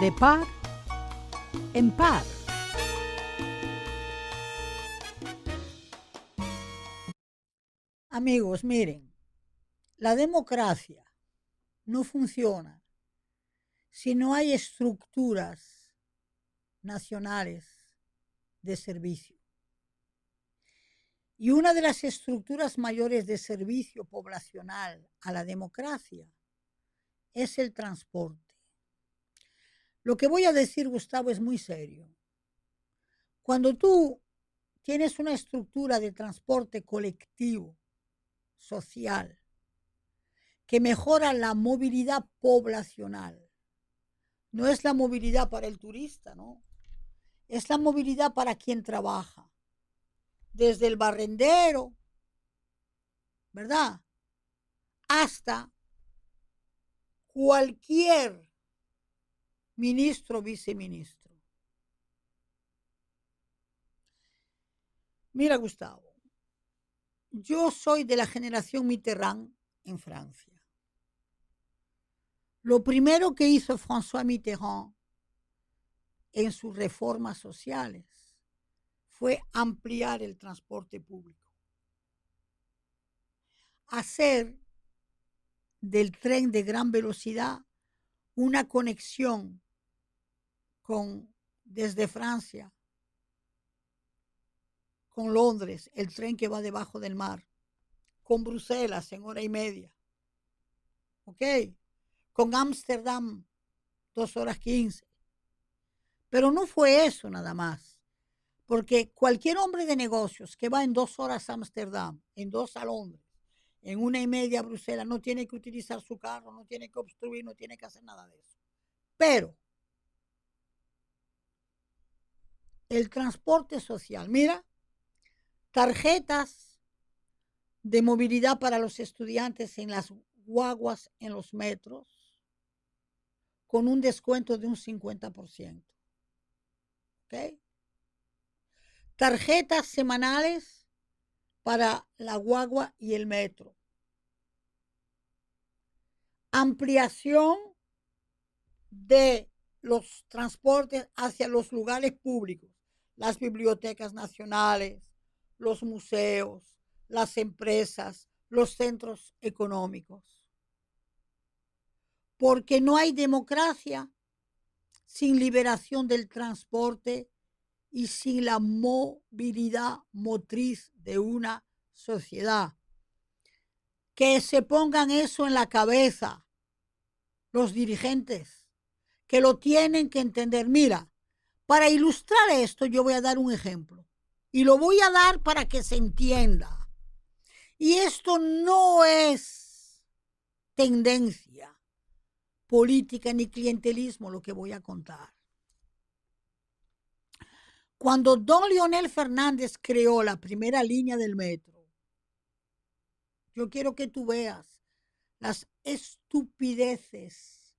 de par en par. Amigos, miren, la democracia no funciona si no hay estructuras nacionales de servicio. Y una de las estructuras mayores de servicio poblacional a la democracia es el transporte. Lo que voy a decir, Gustavo, es muy serio. Cuando tú tienes una estructura de transporte colectivo, social, que mejora la movilidad poblacional, no es la movilidad para el turista, ¿no? Es la movilidad para quien trabaja, desde el barrendero, ¿verdad? Hasta cualquier ministro o viceministro. Mira, Gustavo, yo soy de la generación Mitterrand en Francia. Lo primero que hizo François Mitterrand en sus reformas sociales fue ampliar el transporte público, hacer del tren de gran velocidad una conexión desde Francia con Londres, el tren que va debajo del mar, con Bruselas en hora y media, ¿ok? Con Ámsterdam 2 horas 15. Pero no fue eso nada más, porque cualquier hombre de negocios que va en 2 horas a Ámsterdam, en 2 a Londres, en 1 y media a Bruselas, no tiene que utilizar su carro, no tiene que obstruir, no tiene que hacer nada de eso. Pero el transporte social, mira, tarjetas de movilidad para los estudiantes en las guaguas, en los metros, con un descuento de un 50%. ¿Ok? Tarjetas semanales para la guagua y el metro. Ampliación de los transportes hacia los lugares públicos, las bibliotecas nacionales, los museos, las empresas, los centros económicos. Porque no hay democracia sin liberación del transporte y sin la movilidad motriz de una sociedad. Que se pongan eso en la cabeza los dirigentes, que lo tienen que entender. Mira, para ilustrar esto yo voy a dar un ejemplo y lo voy a dar para que se entienda. Y esto no es tendencia política ni clientelismo lo que voy a contar. Cuando don Leonel Fernández creó la primera línea del metro, yo quiero que tú veas las estupideces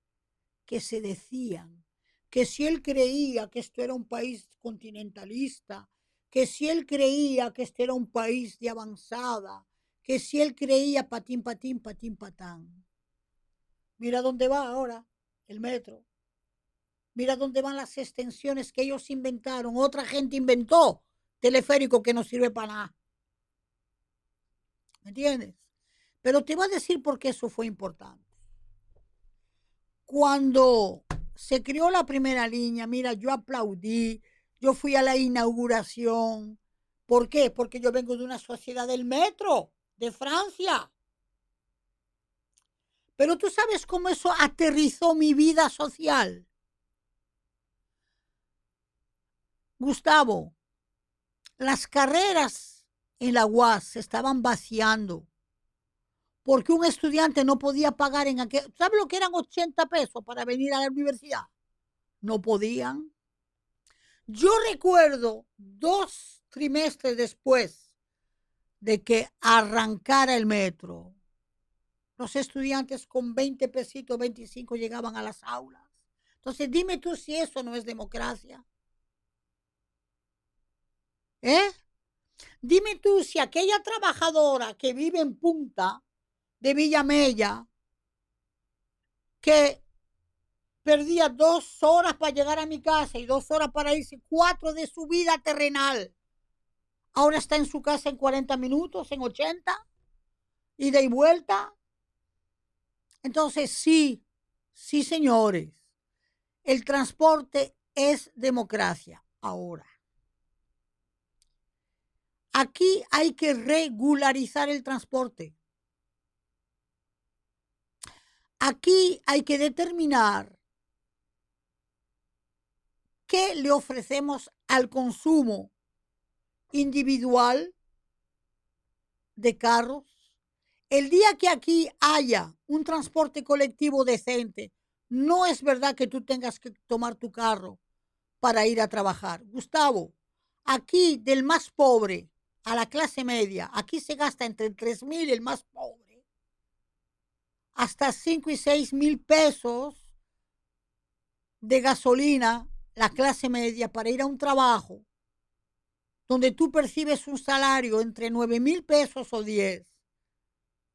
que se decían, que si él creía que esto era un país continentalista, que si él creía que este era un país de avanzada, que si él creía patín, patín, patín, patán. Mira dónde va ahora el metro. Mira dónde van las extensiones que ellos inventaron. Otra gente inventó teleférico que no sirve para nada. ¿Me entiendes? Pero te voy a decir por qué eso fue importante. Cuando se creó la primera línea, mira, yo aplaudí, yo fui a la inauguración. ¿Por qué? Porque yo vengo de una sociedad del metro, de Francia. Pero tú sabes cómo eso aterrizó mi vida social. Gustavo, las carreras en la UAS se estaban vaciando porque un estudiante no podía pagar en aquel. ¿Sabes lo que eran 80 pesos para venir a la universidad? No podían. Yo recuerdo 2 trimestres después de que arrancara el metro, los estudiantes con 20 pesitos, 25 llegaban a las aulas. Entonces dime tú si eso no es democracia. Dime tú si aquella trabajadora que vive en Punta de Villamella, que perdía 2 horas para llegar a mi casa y 2 horas para irse, 4 de su vida terrenal. Ahora está en su casa en 40 minutos, en 80, ida y vuelta. Entonces, sí, señores, el transporte es democracia. Ahora, aquí hay que regularizar el transporte. Aquí hay que determinar qué le ofrecemos al consumo individual de carros. El día que aquí haya un transporte colectivo decente, no es verdad que tú tengas que tomar tu carro para ir a trabajar. Gustavo, aquí del más pobre a la clase media, aquí se gasta entre 3,000 el más pobre, hasta 5 y 6 mil pesos de gasolina, la clase media, para ir a un trabajo donde tú percibes un salario entre 9,000 pesos o 10,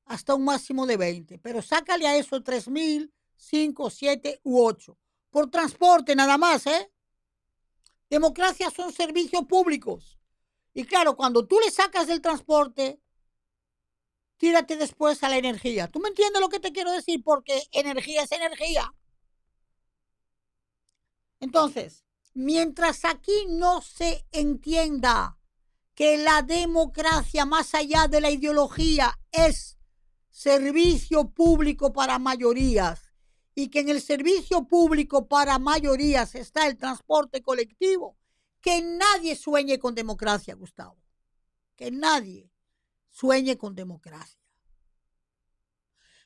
hasta un máximo de 20, pero sácale a eso 3,000, 5, 7 u 8, por transporte nada más, ¿eh? Democracia son servicios públicos. Y claro, cuando tú le sacas del transporte, tírate después a la energía. ¿Tú me entiendes lo que te quiero decir? Porque energía es energía. Entonces, mientras aquí no se entienda que la democracia, más allá de la ideología, es servicio público para mayorías, y que en el servicio público para mayorías está el transporte colectivo, que nadie sueñe con democracia, Gustavo. Que nadie sueñe con democracia.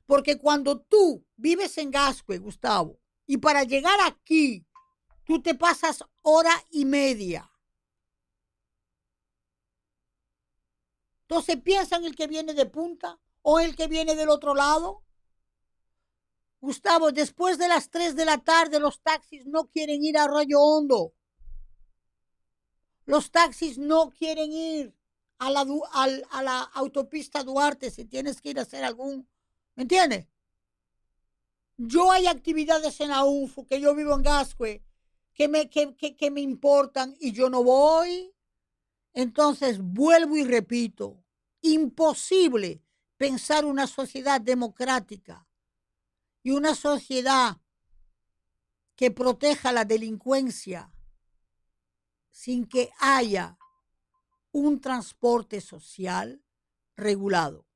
Porque cuando tú vives en Gascue, Gustavo, y para llegar aquí, tú te pasas hora y media. Entonces piensa en el que viene de punta o el que viene del otro lado. Gustavo, después de las 3 de la tarde los taxis no quieren ir a Arroyo Hondo. Los taxis no quieren ir a la autopista Duarte si tienes que ir a hacer algún... ¿Me entiendes? Yo hay actividades en la UNFU, que yo vivo en Gascue, que me importan y yo no voy. Entonces, vuelvo y repito, imposible pensar una sociedad democrática y una sociedad que proteja la delincuencia sin que haya un transporte social regulado.